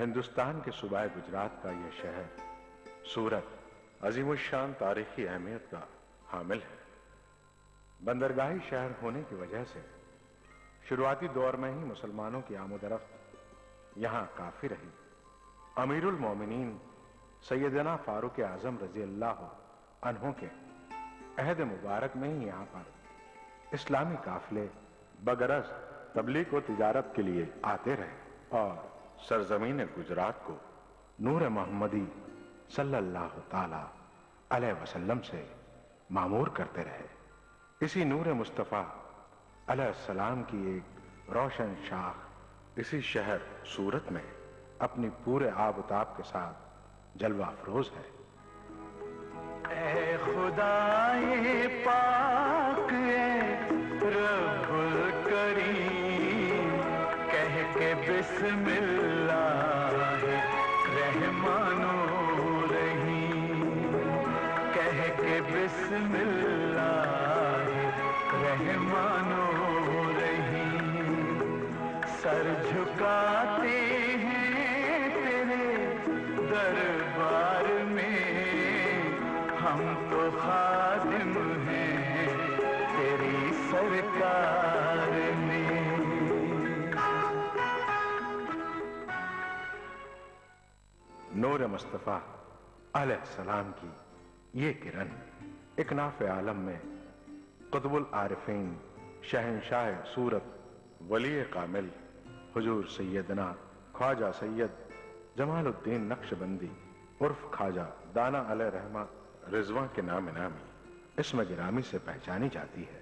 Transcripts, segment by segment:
ہندوستان کے صوبہ گجرات کا یہ شہر سورت عظیم الشان تاریخی اہمیت کا حامل ہے۔ بندرگاہی شہر ہونے کی وجہ سے شروعاتی دور میں ہی مسلمانوں کی آمد و رفت یہاں کافی رہی۔ امیر المومنین سیدنا فاروق اعظم رضی اللہ عنہ کے عہد مبارک میں ہی یہاں پر اسلامی قافلے بغرض تبلیغ و تجارت کے لیے آتے رہے اور سرزمین گجرات کو نور محمدی صلی اللہ تعالی علیہ وسلم سے معمور کرتے رہے۔ اسی نور مصطفیٰ علیہ السلام کی ایک روشن شاخ اسی شہر سورت میں اپنی پورے آب و تاب کے ساتھ جلوہ افروز ہے۔ اے خدائے پاک اے رب الکریم کہہ کے بسم اللہ رحمان الرحیم، کہہ کے بسم اللہ رحمان الرحیم، سر جھکاتے ہیں تیرے دربار میں، ہم تو خادم ہیں تیری سرکار میں۔ نور مصطفیٰ علیہ السلام کی یہ کرن اکناف عالم میں قطب العارفین شہنشاہ سورت ولی کامل حضور سیدنا خواجہ سید جمال الدین نقشبندی عرف خواجہ دانا علیہ رحمہ رضوان کے نام نامی اسم گرامی سے پہچانی جاتی ہے۔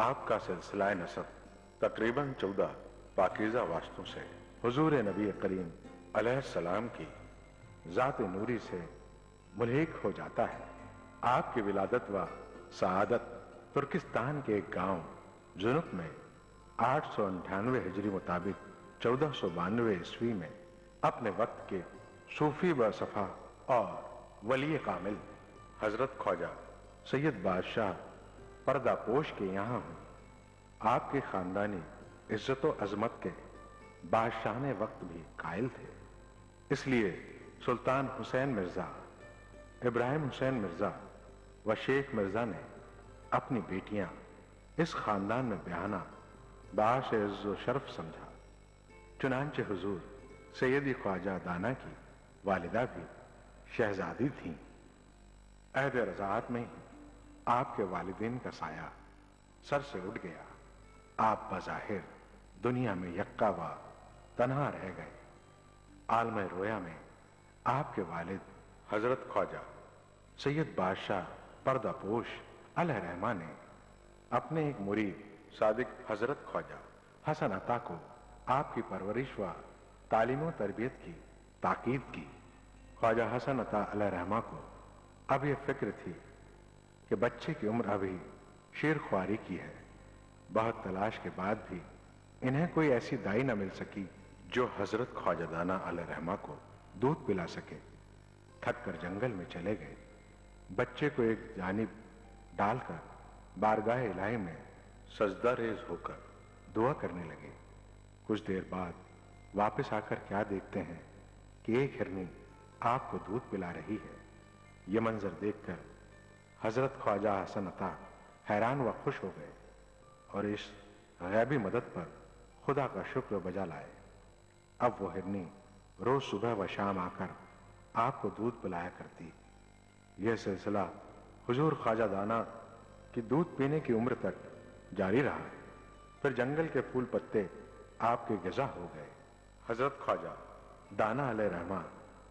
آپ کا سلسلہ نسب تقریباً 14 پاکیزہ واسطوں سے حضور نبی کریم علیہ السلام کی ذات نوری سے ملحق ہو جاتا ہے۔ آپ کی ولادت و سعادت ترکستان کے ایک گاؤں جنوب میں 898 ہجری مطابق 1492 عیسوی میں اپنے وقت کے صوفی و صفا اور ولی کامل حضرت خواجہ سید بادشاہ پردہ پوش کے یہاں ہوں۔ آپ کے خاندانی عزت و عظمت کے بادشاہان وقت بھی قائل تھے، اس لیے سلطان حسین مرزا، ابراہیم حسین مرزا و شیخ مرزا نے اپنی بیٹیاں اس خاندان میں بیاہنا باعث عز و شرف سمجھا۔ چنانچہ حضور سیدی خواجہ دانا کی والدہ بھی شہزادی تھیں۔ عہد رضاعت میں ہی آپ کے والدین کا سایہ سر سے اٹھ گیا۔ آپ بظاہر دنیا میں یکا و تنہا رہ گئے۔ عالم رویا میں آپ کے والد حضرت خواجہ سید بادشاہ پردہ پوش علیہ رحمہ نے اپنے ایک مرید صادق حضرت خواجہ حسن عطا کو آپ کی پرورش و تعلیم و تربیت کی تاکید کی۔ خواجہ حسن عطا علیہ رحمہ کو اب یہ فکر تھی کہ بچے کی عمر ابھی شیر خواری کی ہے۔ بہت تلاش کے بعد بھی انہیں کوئی ایسی دائی نہ مل سکی جو حضرت خواجہ دانا علیہ رحمہ کو دودھ پلا سکے۔ تھک کر جنگل میں چلے گئے۔ بچے کو ایک جانب ڈال کر بارگاہ الہی میں سجدہ ریز ہو کر دعا کرنے لگے۔ کچھ دیر بعد واپس آ کر کیا دیکھتے ہیں کہ ایک ہرنی آپ کو دودھ پلا رہی ہے۔ یہ منظر دیکھ کر حضرت خواجہ حسن عطا حیران و خوش ہو گئے اور اس غیبی مدد پر خدا کا شکر بجا لائے۔ اب وہ ہرنی روز صبح و شام آ کر آپ کو دودھ پلایا کرتی۔ یہ سلسلہ حضور خواجہ دانا کی دودھ پینے کی عمر تک جاری رہا۔ پھر جنگل کے پھول پتے آپ کے غذا ہو گئے۔ حضرت خواجہ دانا علیہ رحمہ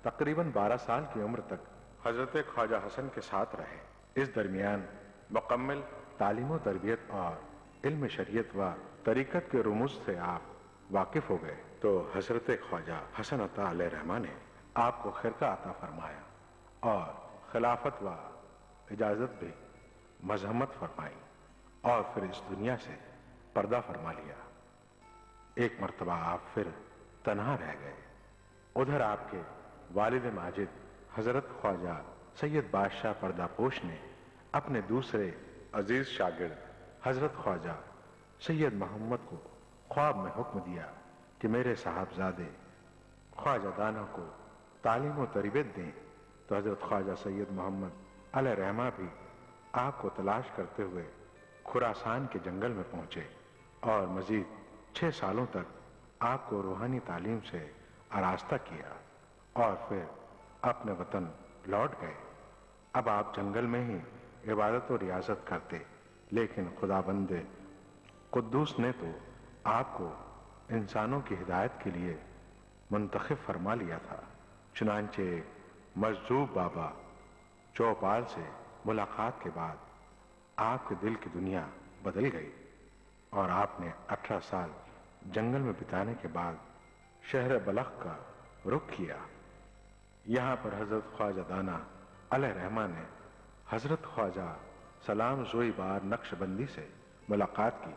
تقریباً 12 سال کی عمر تک حضرت خواجہ حسن کے ساتھ رہے۔ اس درمیان مکمل تعلیم و تربیت اور علم شریعت و طریقت کے رموز سے آپ واقف ہو گئے تو حضرت خواجہ حسن عطا علیہ رحمہ نے آپ کو خرقہ عطا فرمایا اور خلافت و اجازت بھی مذمت فرمائی اور پھر اس دنیا سے پردہ فرما لیا۔ ایک مرتبہ آپ پھر تنہا رہ گئے۔ ادھر آپ کے والد ماجد حضرت خواجہ سید بادشاہ پردہ پوش نے اپنے دوسرے عزیز شاگرد حضرت خواجہ سید محمد کو خواب میں حکم دیا کہ میرے صاحبزادے ख्वाजा दाना को तालीम व तरबियत दें, तो हज़रत ख्वाजा सैयद मोहम्मद अलैहि रहमा भी आपको तलाश करते हुए खुरासान के जंगल में पहुंचे और मजीद 6 सालों तक आपको रूहानी तालीम से आरास्ता किया और फिर अपने वतन लौट गए। अब आप जंगल में ही इबादत और रियाजत करते, लेकिन खुदाबंद कुद्दूस ने तो आपको इंसानों की हिदायत के लिए मुंतखब फरमा लिया था। चुनांचे मजजूब बाबा चौपाल से मुलाकात के बाद आपके दिल की दुनिया बदल गई और आपने 18 साल जंगल में बिताने के बाद शहर बलख का रुख किया। यहाँ पर हजरत ख्वाजा दाना अलैहि रहमा ने हजरत ख्वाजा सलाम ज़ोईबार नक्शबंदी से मुलाकात की।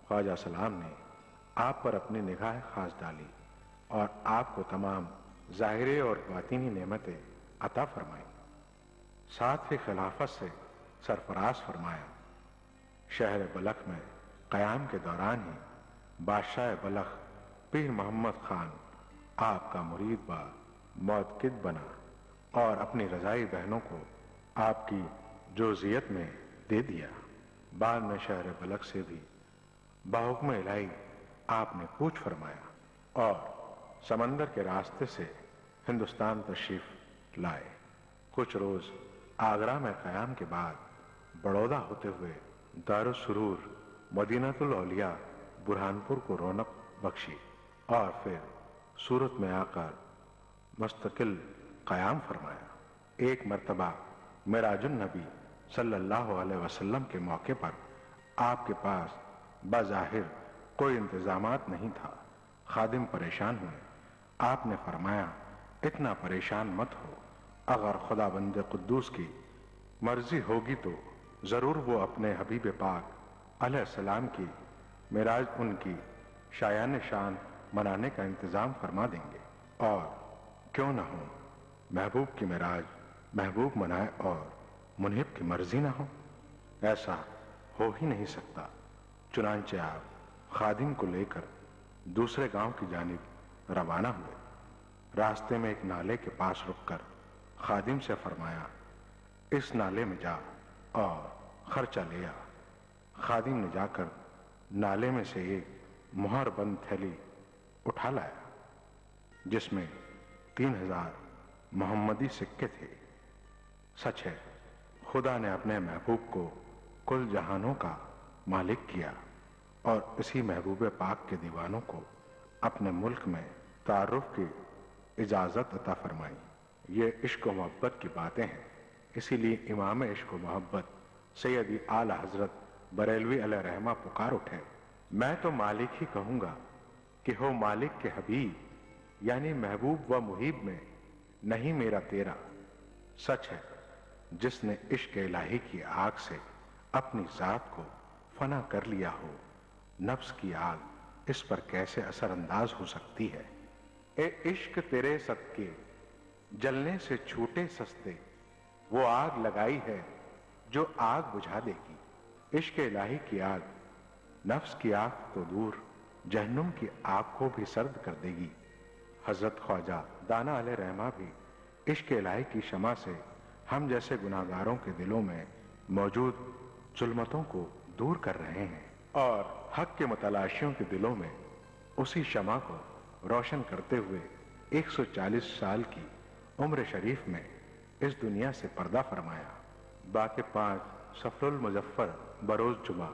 ख्वाजा सलाम ने आप पर अपनी निगाह खास डाली और आपको तमाम ज़ाहिरी और बातिनी नेमतें अता फरमाई, साथ ही खिलाफत से सरफराज फरमाया। शहर बलख में क़याम के दौरान ही बादशाह बलख पीर मोहम्मद खान आपका मुरीद व मौतकिद बना और अपनी रज़ाई बहनों को आपकी जोजियत में दे दिया। बाद में शहर बलख से भी बाहुक्म इलाही आपने कूच फरमाया और समंदर के रास्ते से हिंदुस्तान तशरीफ लाए। कुछ रोज आगरा में क़याम के बाद बड़ौदा होते हुए दारुस सुरूर मदीनातुल औलिया बुरहानपुर को रौनक बख्शी और फिर सूरत में आकर मुस्तकिल क़याम फरमाया। एक मर्तबा मिराजुन नबी सल्लल्लाहु अलैहि वसल्लम के मौके पर आपके पास बज़ाहिर कोई इंतजामात नहीं था। खादिम परेशान हुए। आपने फरमाया, इतना परेशान मत हो, अगर खुदाबंद कुद्दूस की मर्जी होगी तो जरूर वो अपने हबीब पाक अलैहिस्सलाम की मिराज उनकी शायान शान मनाने का इंतजाम फरमा देंगे। और क्यों ना हो, महबूब की मिराज महबूब मनाए और मुनहिब की मर्जी ना हो, ऐसा हो ही नहीं सकता। चुनांचे आप खादिम को लेकर दूसरे गांव की जानिब रवाना हुए। रास्ते में एक नाले के पास रुककर खादिम से फरमाया, इस नाले में जा और खर्चा ले आ। खादिम ने जाकर नाले में से एक मुहर बंद थैली उठा लाया जिसमें 3000 मोहम्मदी सिक्के थे। सच है, खुदा ने अपने महबूब को कुल जहानों का मालिक किया और इसी महबूब पाक के दीवानों को अपने मुल्क में तारुफ की इजाज़त अता फरमाई। ये इश्क व मोहब्बत की बातें हैं, इसीलिए इमाम इश्क व मोहब्बत सैयदी आला हजरत बरेलवी अलैहि रहमा पुकार उठे, मैं तो मालिक ही कहूँगा कि हो मालिक के हबीब, यानी महबूब व मुहीब में नहीं मेरा तेरा। सच है, जिसने इश्क इलाही की आग से अपनी जात को फना कर लिया हो, नफ्स की आग इस पर कैसे असरअंदाज हो सकती है। ए इश्क तेरे सदके जलने से छूटे सस्ते, वो आग लगाई है जो आग बुझा देगी। इश्क इलाही की आग नफ्स की आग तो दूर जहन्नुम की आग को भी सर्द कर देगी। हजरत ख्वाजा दाना अलैहि रहमा भी इश्क इलाही की शमा से हम जैसे गुनाहगारों के दिलों में मौजूद जुल्मतों को दूर कर रहे हैं और हक के मतलाशियों के दिलों में उसी शमा को रोशन करते हुए 140 साल की उम्र शरीफ में इस दुनिया से पर्दा फरमाया। बाकी 5 सफरुल मुजफ्फर बरोज जुमा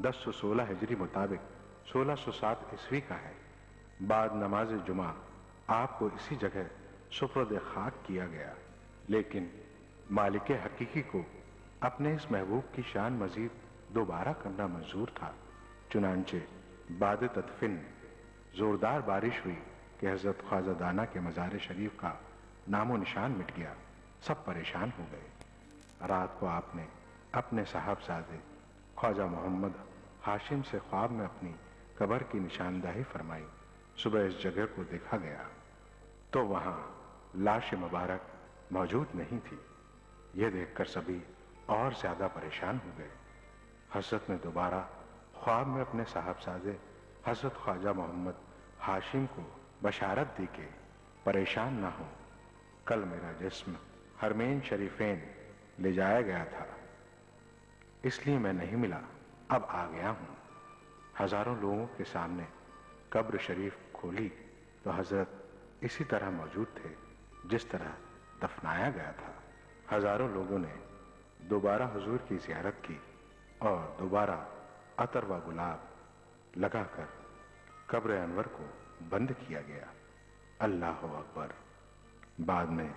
1016 हिजरी मुताबिक 1607 ईस्वी का है। बाद नमाज जुमा आपको इसी जगह सुपुर्द खाक किया गया, लेकिन मालिक हकीकी को अपने इस महबूब की शान मजीद दोबारा करना मंजूर था। चुनांचे बाद तदफिन जोरदार बारिश हुई कि हजरत ख्वाजा दाना के मज़ार शरीफ का नामो निशान मिट गया। सब परेशान हो गए। रात को आपने अपने साहबजादे ख्वाजा मोहम्मद हाशिम से ख्वाब में अपनी कब्र की निशानदाही फरमाई। सुबह इस जगह को देखा गया तो वहां लाश मुबारक मौजूद नहीं थी। यह देखकर सभी और ज्यादा परेशान हो गए। हजरत ने दोबारा ख्वाब में अपने साहबजादे हजरत ख्वाजा मोहम्मद हाशिम को बशारत दी कि परेशान ना हो। कल मेरा जिस्म हरमैन शरीफेन ले जाया गया था, इसलिए मैं नहीं मिला, अब आ गया हूँ। हजारों लोगों के सामने कब्र शरीफ खोली तो हजरत इसी तरह मौजूद थे जिस तरह दफनाया गया था। हजारों लोगों ने दोबारा हुजूर की ज़ियारत की और दोबारा अतर व गुलाब लगाकर कब्र अनवर को बंद किया गया। अल्लाह अकबर। बाद में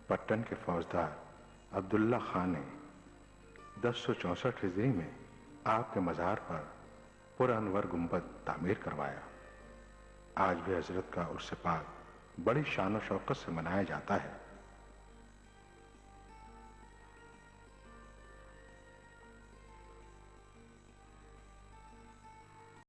पट्टन के फौजदार अब्दुल्ला खान ने 1064 हिजरी में आपके मज़ार पर पुर अनवर गुंबद तामीर करवाया। आज भी हजरत का उर्स पाक बड़ी शान और शौकत से मनाया जाता है।